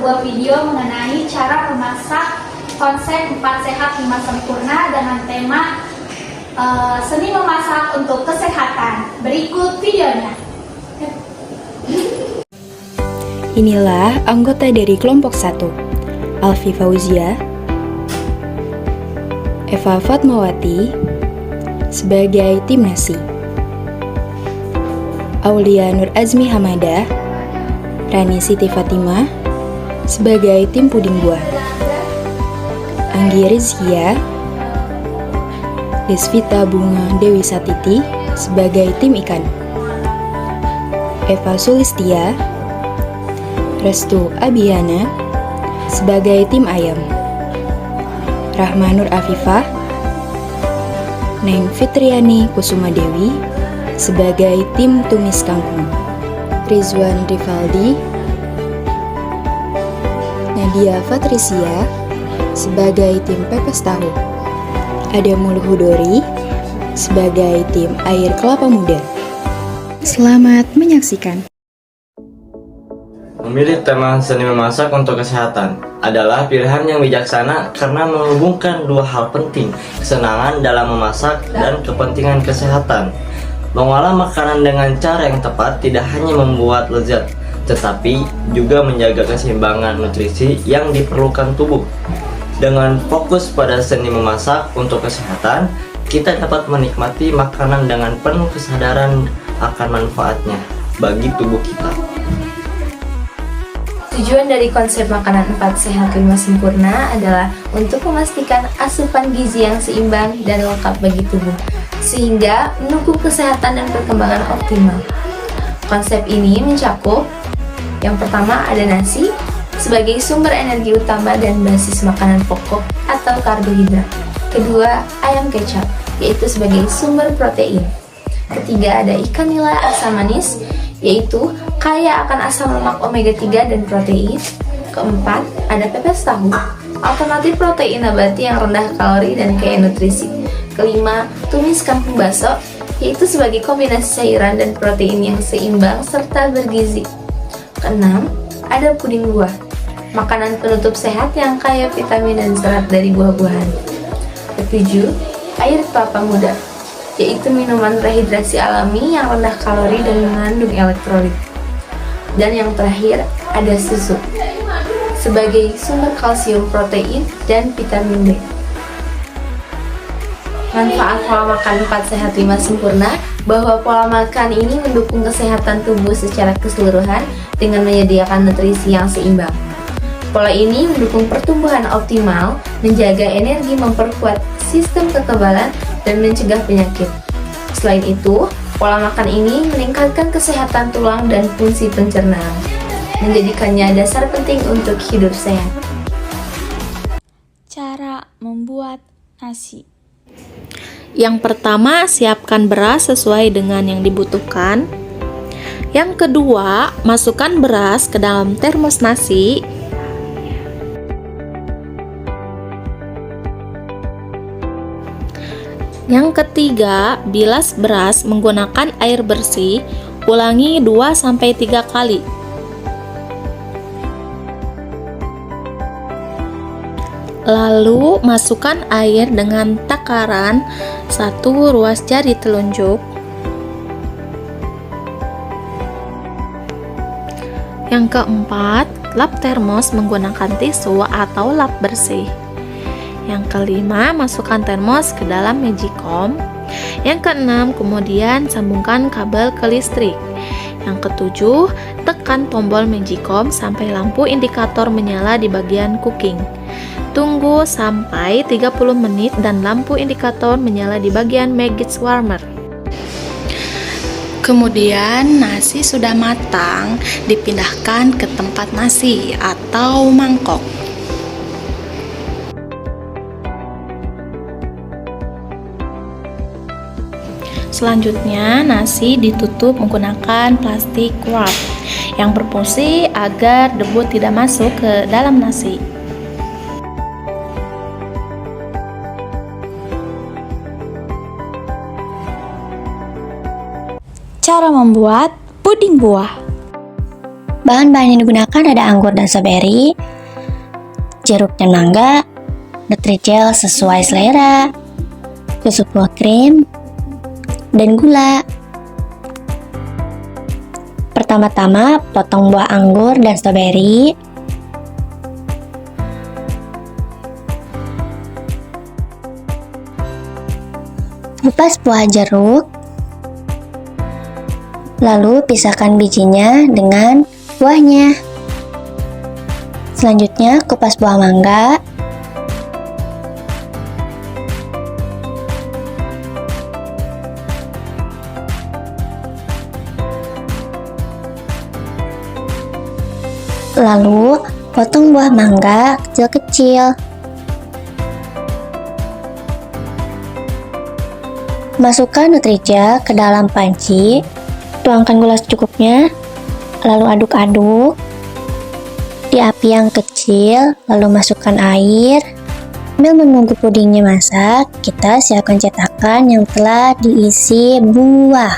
sebuah video mengenai cara memasak konsep 4 sehat 5 sempurna dengan tema seni memasak untuk kesehatan. Berikut videonya. Inilah anggota dari kelompok 1, Alfi Fauzia, Eva Fatmawati sebagai tim nasi, Aulia Nur Azmi Hamada, Rani Siti Fatimah sebagai tim puding buah, Anggi Rizkia, Desvita Bunga Dewi Satiti sebagai tim ikan, Eva Sulistia, Restu Abiyana sebagai tim ayam, Rahma Nur Afifah, Neng Fitriani Kusuma Dewi sebagai tim tumis kangkung, Rizwan Rivaldi, Nadia Fatricia sebagai tim pepes tahu, Adamul Hudori sebagai tim air kelapa muda. Selamat menyaksikan. Memilih tema seni memasak untuk kesehatan adalah pilihan yang bijaksana karena menghubungkan dua hal penting, kesenangan dalam memasak dan kepentingan kesehatan. Mengolah makanan dengan cara yang tepat tidak hanya membuat lezat, tetapi juga menjaga keseimbangan nutrisi yang diperlukan tubuh. Dengan fokus pada seni memasak untuk kesehatan, kita dapat menikmati makanan dengan penuh kesadaran akan manfaatnya bagi tubuh kita. Tujuan dari konsep makanan 4 sehat 5 sempurna adalah untuk memastikan asupan gizi yang seimbang dan lengkap bagi tubuh, sehingga mendukung kesehatan dan perkembangan optimal. Konsep ini mencakup yang pertama ada nasi sebagai sumber energi utama dan basis makanan pokok atau karbohidrat. Kedua, ayam kecap, yaitu sebagai sumber protein. Ketiga, ada ikan nila asam manis, yaitu kaya akan asam lemak omega 3 dan protein. Keempat, ada pepes tahu, alternatif protein nabati yang rendah kalori dan kaya nutrisi. Kelima, tumis kangkung baso, yaitu sebagai kombinasi sayuran dan protein yang seimbang serta bergizi. Keenam, ada puding buah, makanan penutup sehat yang kaya vitamin dan serat dari buah-buahan. Ketujuh, air kelapa muda, yaitu minuman rehidrasi alami yang rendah kalori dan mengandung elektrolit. Dan yang terakhir, ada susu sebagai sumber kalsium, protein, dan vitamin B. Manfaat pola makan 4 sehat 5 sempurna bahwa pola makan ini mendukung kesehatan tubuh secara keseluruhan dengan menyediakan nutrisi yang seimbang. Pola ini mendukung pertumbuhan optimal, menjaga energi, memperkuat sistem kekebalan, dan mencegah penyakit. Selain itu, pola makan ini meningkatkan kesehatan tulang dan fungsi pencernaan, menjadikannya dasar penting untuk hidup sehat. Cara membuat nasi. Yang pertama, siapkan beras sesuai dengan yang dibutuhkan. Yang kedua, masukkan beras ke dalam termos nasi. Yang ketiga, bilas beras menggunakan air bersih, ulangi 2-3 kali. Lalu, masukkan air dengan takaran 1 ruas jari telunjuk. Yang keempat, lap termos menggunakan tisu atau lap bersih. Yang kelima, masukkan termos ke dalam magicom. Yang keenam, kemudian sambungkan kabel ke listrik. Yang ketujuh, tekan tombol magicom sampai lampu indikator menyala di bagian cooking. Tunggu sampai 30 menit dan lampu indikator menyala di bagian magic warmer. Kemudian nasi sudah matang, dipindahkan ke tempat nasi atau mangkok. Selanjutnya, nasi ditutup menggunakan plastik wrap yang berfungsi agar debu tidak masuk ke dalam nasi. Cara membuat puding buah. Bahan-bahan yang digunakan ada anggur dan stroberi, jeruk dan mangga, Nutrijel sesuai selera, susu full cream, dan gula. Pertama-tama, potong buah anggur dan stroberi. Kupas buah jeruk. Lalu pisahkan bijinya dengan buahnya. Selanjutnya, kupas buah mangga. Lalu, potong buah mangga kecil-kecil. Masukkan Nutrijel ke dalam panci. Tuangkan gula secukupnya, lalu aduk-aduk. Di api yang kecil, lalu masukkan air. Sambil menunggu pudingnya masak, kita siapkan cetakan yang telah diisi buah.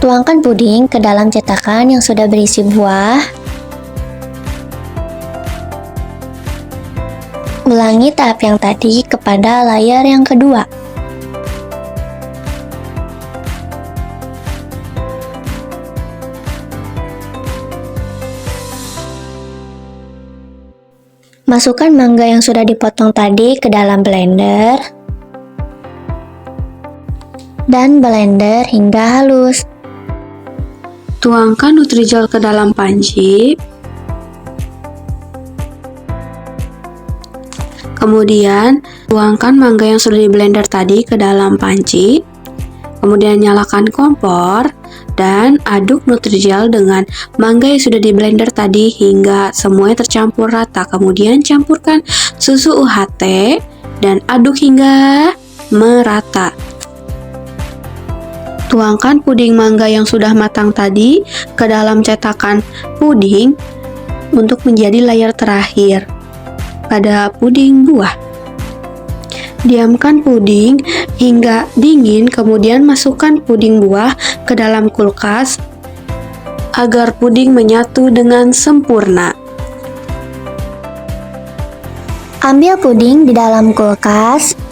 Tuangkan puding ke dalam cetakan yang sudah berisi buah. Ulangi tahap yang tadi kepada layar yang kedua. Masukkan mangga yang sudah dipotong tadi ke dalam blender dan blender hingga halus. Tuangkan Nutrijel ke dalam panci. Kemudian, tuangkan mangga yang sudah di blender tadi ke dalam panci. Kemudian nyalakan kompor dan aduk Nutrijel dengan mangga yang sudah di blender tadi hingga semuanya tercampur rata. Kemudian campurkan susu UHT dan aduk hingga merata. Tuangkan puding mangga yang sudah matang tadi ke dalam cetakan puding untuk menjadi layer terakhir pada puding buah. Diamkan puding hingga dingin, kemudian masukkan puding buah ke dalam kulkas agar puding menyatu dengan sempurna. Ambil puding di dalam kulkas.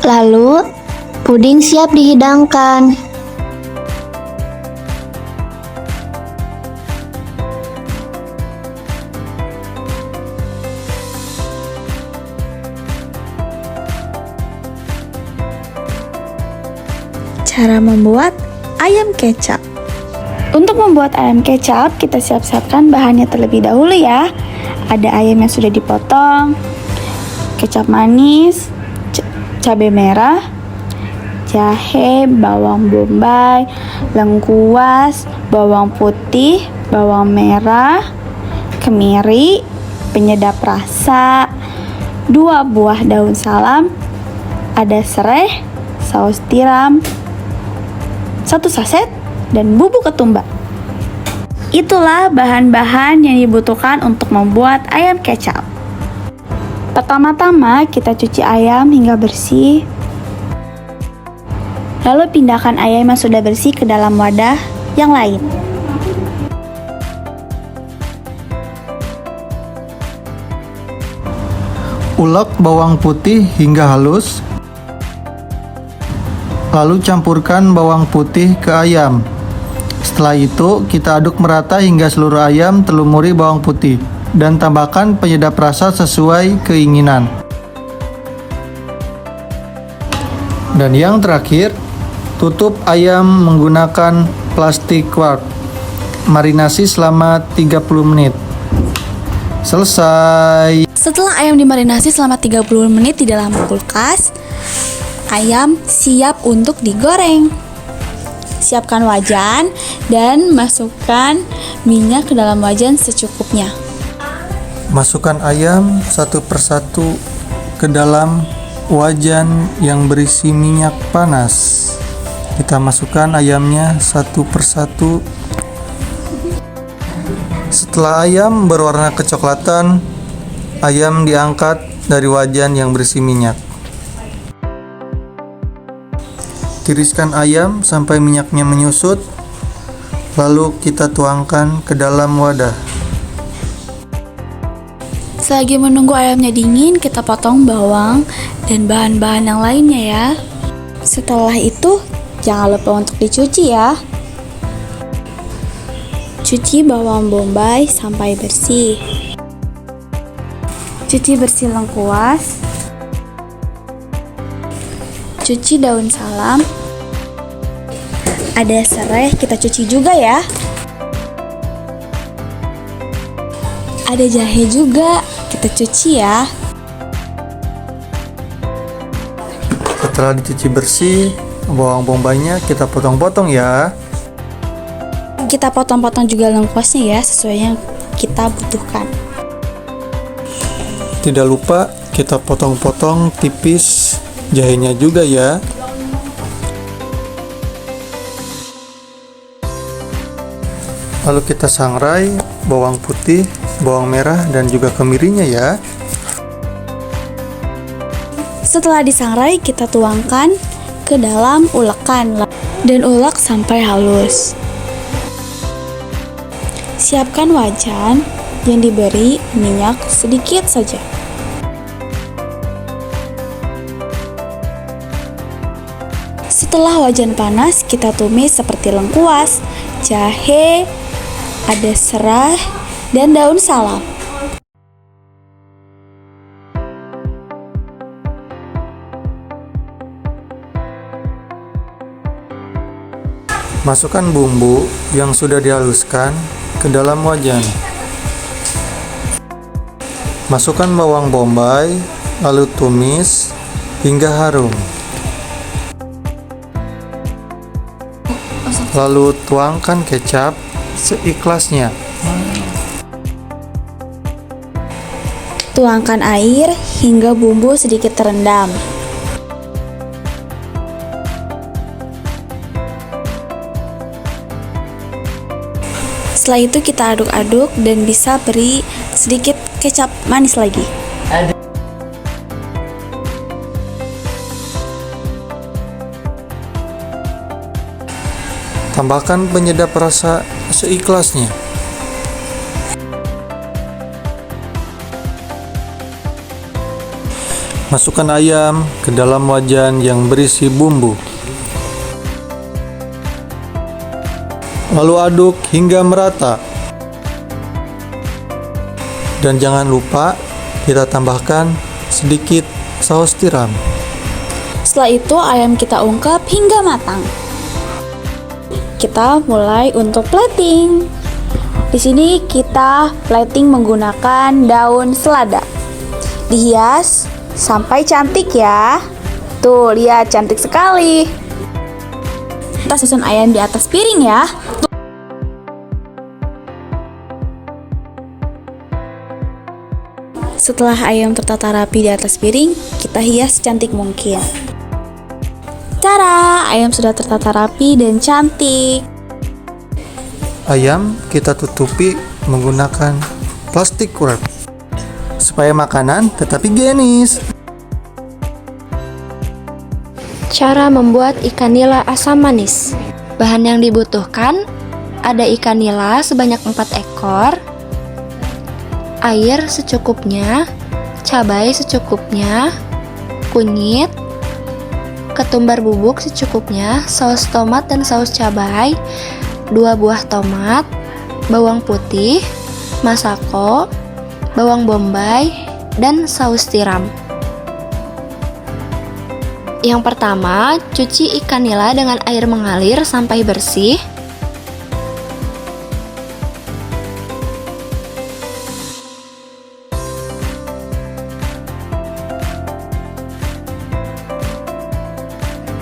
Lalu, puding siap dihidangkan. Cara membuat ayam kecap. Untuk membuat ayam kecap, kita siap-siapkan bahannya terlebih dahulu ya. Ada ayam yang sudah dipotong, kecap manis, cabai merah, jahe, bawang bombay, lengkuas, bawang putih, bawang merah, kemiri, penyedap rasa, 2 buah daun salam, ada serai, saus tiram, 1 saset, dan bubuk ketumbar. Itulah bahan-bahan yang dibutuhkan untuk membuat ayam kecap. Pertama-tama kita cuci ayam hingga bersih. Lalu pindahkan ayam yang sudah bersih ke dalam wadah yang lain. Ulek bawang putih hingga halus. Lalu campurkan bawang putih ke ayam. Setelah itu, kita aduk merata hingga seluruh ayam terlumuri bawang putih dan tambahkan penyedap rasa sesuai keinginan. Dan yang terakhir, tutup ayam menggunakan plastik wrap. Marinasi selama 30 menit. Selesai. Setelah ayam dimarinasi selama 30 menit di dalam kulkas, ayam siap untuk digoreng. Siapkan wajan dan masukkan minyak ke dalam wajan secukupnya. Masukkan ayam satu persatu ke dalam wajan yang berisi minyak panas. Kita masukkan ayamnya satu persatu. Setelah Setelah ayam berwarna kecoklatan, ayam diangkat dari wajan yang berisi minyak. Tiriskan ayam sampai minyaknya menyusut, lalu kita tuangkan ke dalam wadah. Selagi menunggu ayamnya dingin, kita potong bawang dan bahan-bahan yang lainnya ya. Setelah itu, jangan lupa untuk dicuci ya. Cuci bawang bombay sampai bersih. Cuci bersih lengkuas. Cuci daun salam. Ada serai, kita cuci juga ya. Ada jahe juga, kita cuci ya. Setelah dicuci bersih, bawang bombaynya kita potong-potong ya. Kita potong-potong juga lengkuasnya ya, sesuai yang kita butuhkan. Tidak lupa kita potong-potong tipis jahenya juga ya. Lalu kita sangrai bawang putih, bawang merah, dan juga kemirinya ya. Setelah disangrai, kita tuangkan ke dalam ulekan dan ulek sampai halus. Siapkan wajan yang diberi minyak sedikit saja. Setelah wajan panas, kita tumis seperti lengkuas, jahe, ada serai, dan daun salam. Masukkan bumbu yang sudah dihaluskan ke dalam wajan. Masukkan bawang bombay, lalu tumis hingga harum. Lalu tuangkan kecap seikhlasnya. Tuangkan air hingga bumbu sedikit terendam. Setelah itu kita aduk-aduk dan bisa beri sedikit kecap manis lagi. Tambahkan penyedap rasa seikhlasnya. Masukkan ayam ke dalam wajan yang berisi bumbu. Lalu aduk hingga merata. Dan jangan lupa kita tambahkan sedikit saus tiram. Setelah itu ayam kita ungkep hingga matang. Kita mulai untuk plating. Di sini kita plating menggunakan daun selada. Dihias sampai cantik ya. Tuh, lihat cantik sekali. Kita susun ayam di atas piring ya. Setelah ayam tertata rapi di atas piring, kita hias secantik mungkin. Tara, ayam sudah tertata rapi dan cantik. Ayam kita tutupi menggunakan plastik wrap supaya makanan tetap higienis. Cara membuat ikan nila asam manis. Bahan yang dibutuhkan ada ikan nila sebanyak 4 ekor, air secukupnya, cabai secukupnya, kunyit, ketumbar bubuk secukupnya, saus tomat dan saus cabai, 2 buah tomat, bawang putih, masako, bawang bombay, dan saus tiram. Yang pertama, cuci ikan nila dengan air mengalir sampai bersih.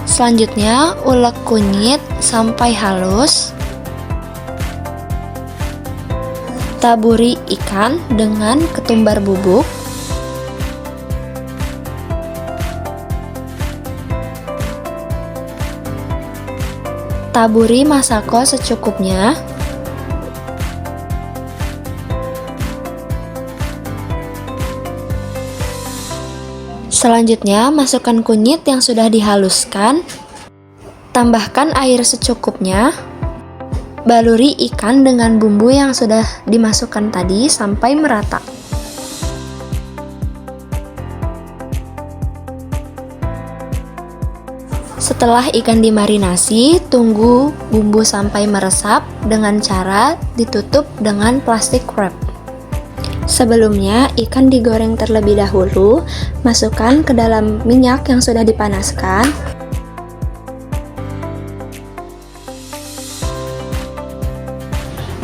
Selanjutnya, ulek kunyit sampai halus. Taburi ikan dengan ketumbar bubuk. Taburi masako secukupnya. Selanjutnya, masukkan kunyit yang sudah dihaluskan. Tambahkan air secukupnya. Baluri ikan dengan bumbu yang sudah dimasukkan tadi sampai merata. Setelah ikan dimarinasi, tunggu bumbu sampai meresap dengan cara ditutup dengan plastik wrap. Sebelumnya, ikan digoreng terlebih dahulu. Masukkan ke dalam minyak yang sudah dipanaskan.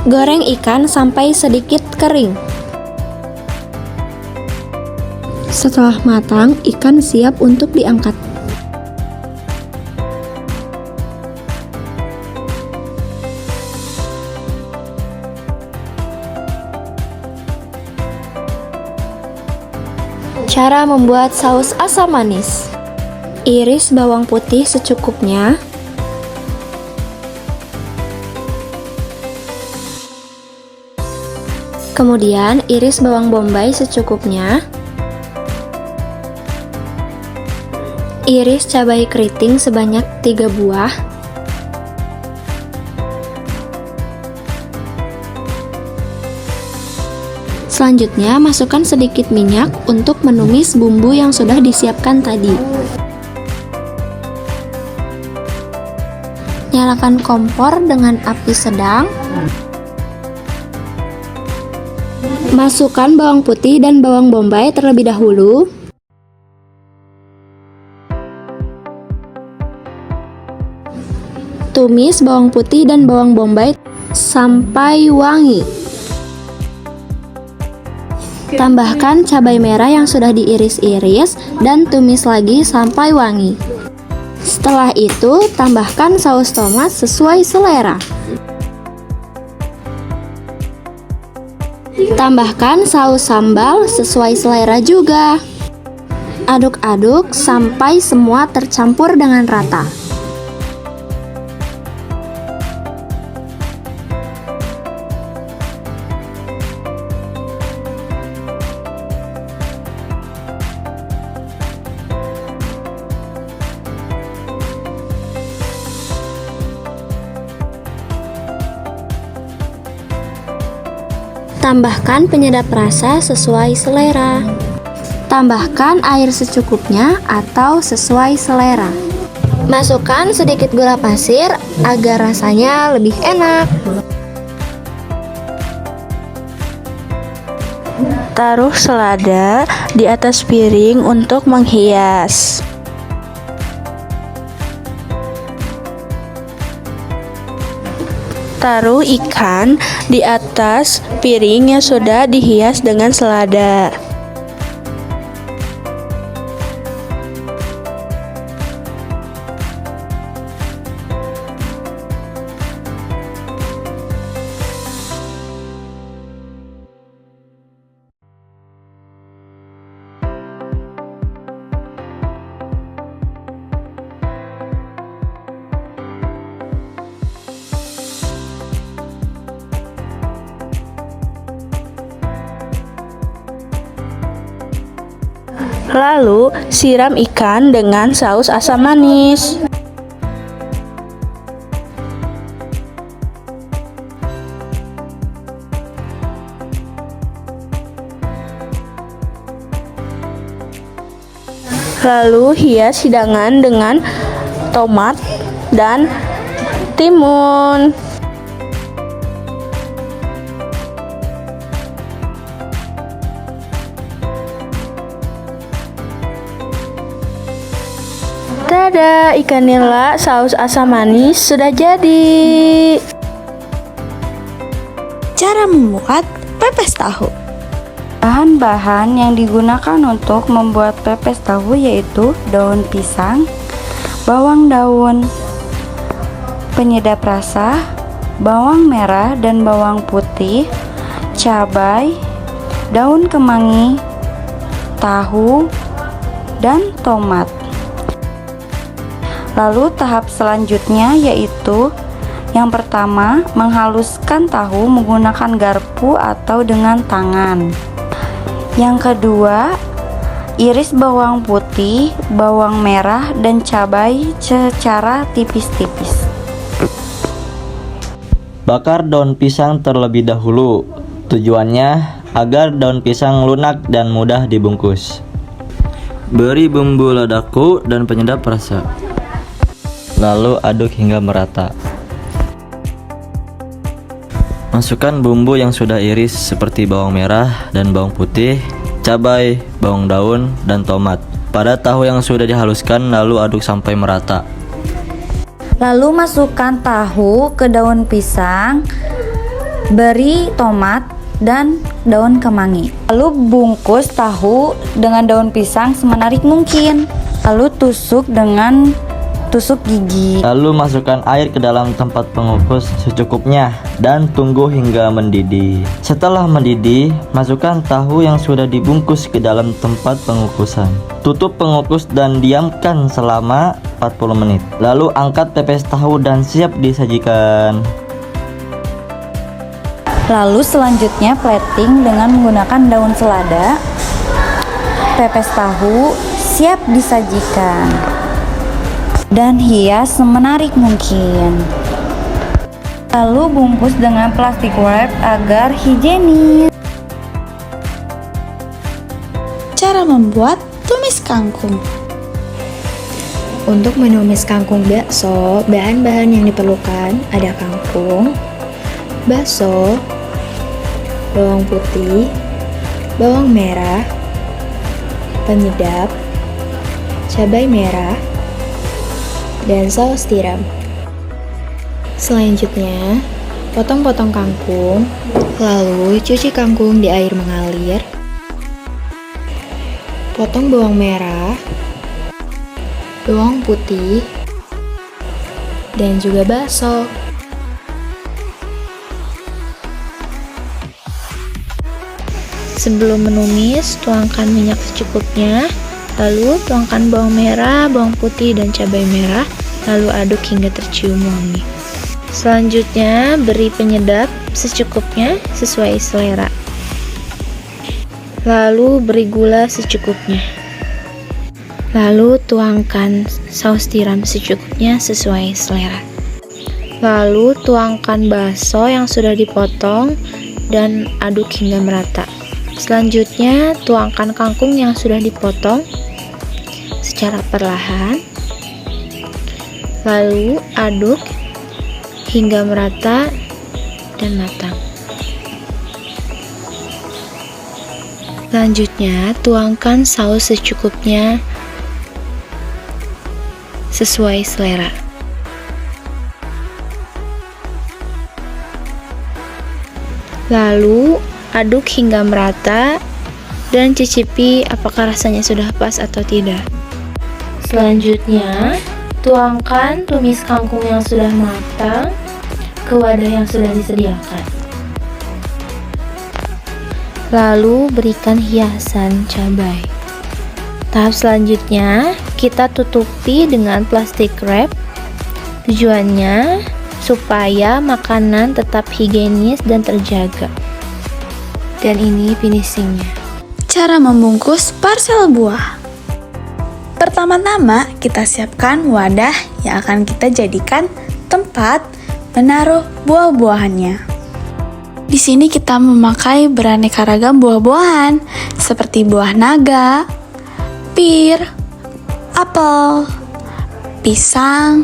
Goreng ikan sampai sedikit kering. Setelah matang, ikan siap untuk diangkat. Cara membuat saus asam manis. Iris bawang putih secukupnya. Kemudian iris bawang bombay secukupnya. Iris cabai keriting sebanyak 3 buah. Selanjutnya, masukkan sedikit minyak untuk menumis bumbu yang sudah disiapkan tadi. Nyalakan kompor dengan api sedang. Masukkan bawang putih dan bawang bombay terlebih dahulu. Tumis bawang putih dan bawang bombay sampai wangi. Tambahkan cabai merah yang sudah diiris-iris dan tumis lagi sampai wangi. Setelah itu, tambahkan saus tomat sesuai selera. Tambahkan saus sambal sesuai selera juga. Aduk-aduk sampai semua tercampur dengan rata. Tambahkan penyedap rasa sesuai selera. Tambahkan air secukupnya atau sesuai selera. Masukkan sedikit gula pasir agar rasanya lebih enak. Taruh selada di atas piring untuk menghias. Taruh ikan di atas piring yang sudah dihias dengan selada. Lalu, siram ikan dengan saus asam manis. Lalu, hias hidangan dengan tomat dan timun. Tada, ikan nila saus asam manis sudah jadi. Cara membuat pepes tahu. Bahan-bahan yang digunakan untuk membuat pepes tahu yaitu daun pisang, bawang daun, penyedap rasa, bawang merah dan bawang putih, cabai, daun kemangi, tahu, dan tomat. Lalu tahap selanjutnya yaitu yang pertama, menghaluskan tahu menggunakan garpu atau dengan tangan. Yang kedua, Iris bawang putih, bawang merah, dan cabai secara tipis-tipis. Bakar daun pisang terlebih dahulu. Tujuannya agar daun pisang lunak dan mudah dibungkus. Beri bumbu ladaku dan penyedap rasa. Lalu aduk hingga merata. Masukkan bumbu yang sudah iris seperti bawang merah dan bawang putih, cabai, bawang daun, dan tomat pada tahu yang sudah dihaluskan, lalu aduk sampai merata. Lalu masukkan tahu ke daun pisang, beri tomat dan daun kemangi. Lalu bungkus tahu dengan daun pisang semenarik mungkin. Lalu tusuk dengan tusuk gigi. Lalu masukkan air ke dalam tempat pengukus secukupnya dan tunggu hingga mendidih. Setelah mendidih, masukkan tahu yang sudah dibungkus ke dalam tempat pengukusan. Tutup pengukus dan diamkan selama 40 menit. Lalu angkat pepes tahu dan siap disajikan. Lalu selanjutnya plating dengan menggunakan daun selada. Pepes tahu siap disajikan. Dan hias semenarik mungkin. Lalu bungkus dengan plastik wrap agar higienis. Cara membuat tumis kangkung. Untuk menumis kangkung bakso, bahan-bahan yang diperlukan ada kangkung, bakso, bawang putih, bawang merah, penyedap, cabai merah, dan saus tiram. Selanjutnya, potong-potong kangkung, lalu cuci kangkung di air mengalir. Potong bawang merah, bawang putih, dan juga bakso. Sebelum menumis, tuangkan minyak secukupnya. Lalu tuangkan bawang merah, bawang putih, dan cabai merah, lalu aduk hingga tercium wangi. Selanjutnya, beri penyedap secukupnya sesuai selera. Lalu beri gula secukupnya. Lalu tuangkan saus tiram secukupnya sesuai selera. Lalu tuangkan bakso yang sudah dipotong dan aduk hingga merata. Selanjutnya, tuangkan kangkung yang sudah dipotong secara perlahan, lalu aduk hingga merata dan matang. Selanjutnya, tuangkan saus secukupnya sesuai selera. Lalu aduk hingga merata dan cicipi apakah rasanya sudah pas atau tidak. Selanjutnya, tuangkan tumis kangkung yang sudah matang ke wadah yang sudah disediakan. Lalu berikan hiasan cabai. Tahap selanjutnya, kita tutupi dengan plastik wrap. Tujuannya supaya makanan tetap higienis dan terjaga. Dan ini finishingnya. Cara membungkus parsel buah. Pertama-tama kita siapkan wadah yang akan kita jadikan tempat menaruh buah-buahannya. Di sini kita memakai beraneka ragam buah-buahan seperti buah naga, pir, apel, pisang,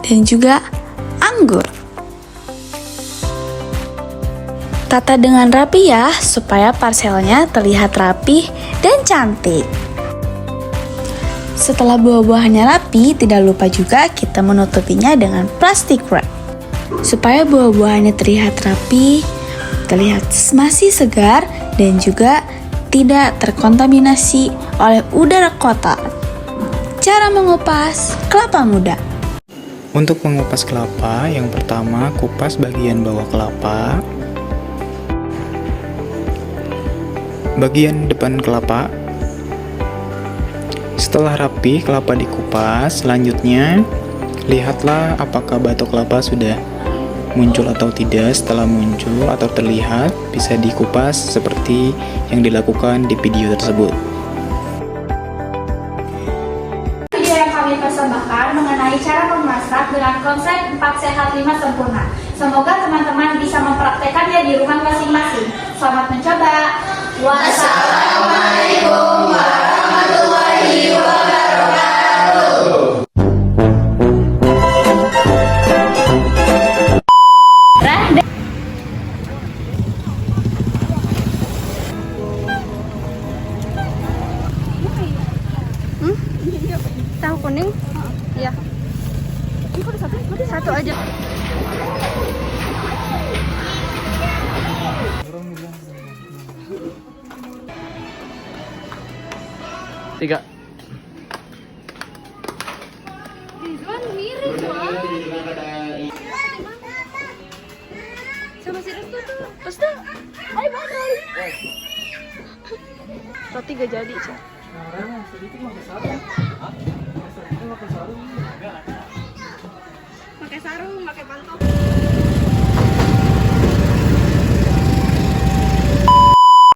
dan juga anggur. Tata dengan rapi ya, supaya parselnya terlihat rapi dan cantik. Setelah buah-buahannya rapi, tidak lupa juga kita menutupinya dengan plastik wrap. Supaya buah-buahannya terlihat rapi, terlihat masih segar, dan juga tidak terkontaminasi oleh udara kotor. Cara mengupas kelapa muda. Untuk mengupas kelapa, yang pertama kupas bagian bawah kelapa, bagian depan kelapa. Setelah rapi kelapa dikupas, selanjutnya lihatlah apakah batok kelapa sudah muncul atau tidak. Setelah muncul atau terlihat, bisa dikupas seperti yang dilakukan di video tersebut. 5 sempurna. Semoga teman-teman bisa mempraktekannya di rumah masing-masing. Selamat mencoba. Wassalamualaikum warahmatullahi wabarakatuh. Tahu kuning? Iya. Satu aja. Tiga. Rizwan mirip, sama si Rizwan tuh. Terus tuh, ayo bakal. Roti gak jadi, Cak.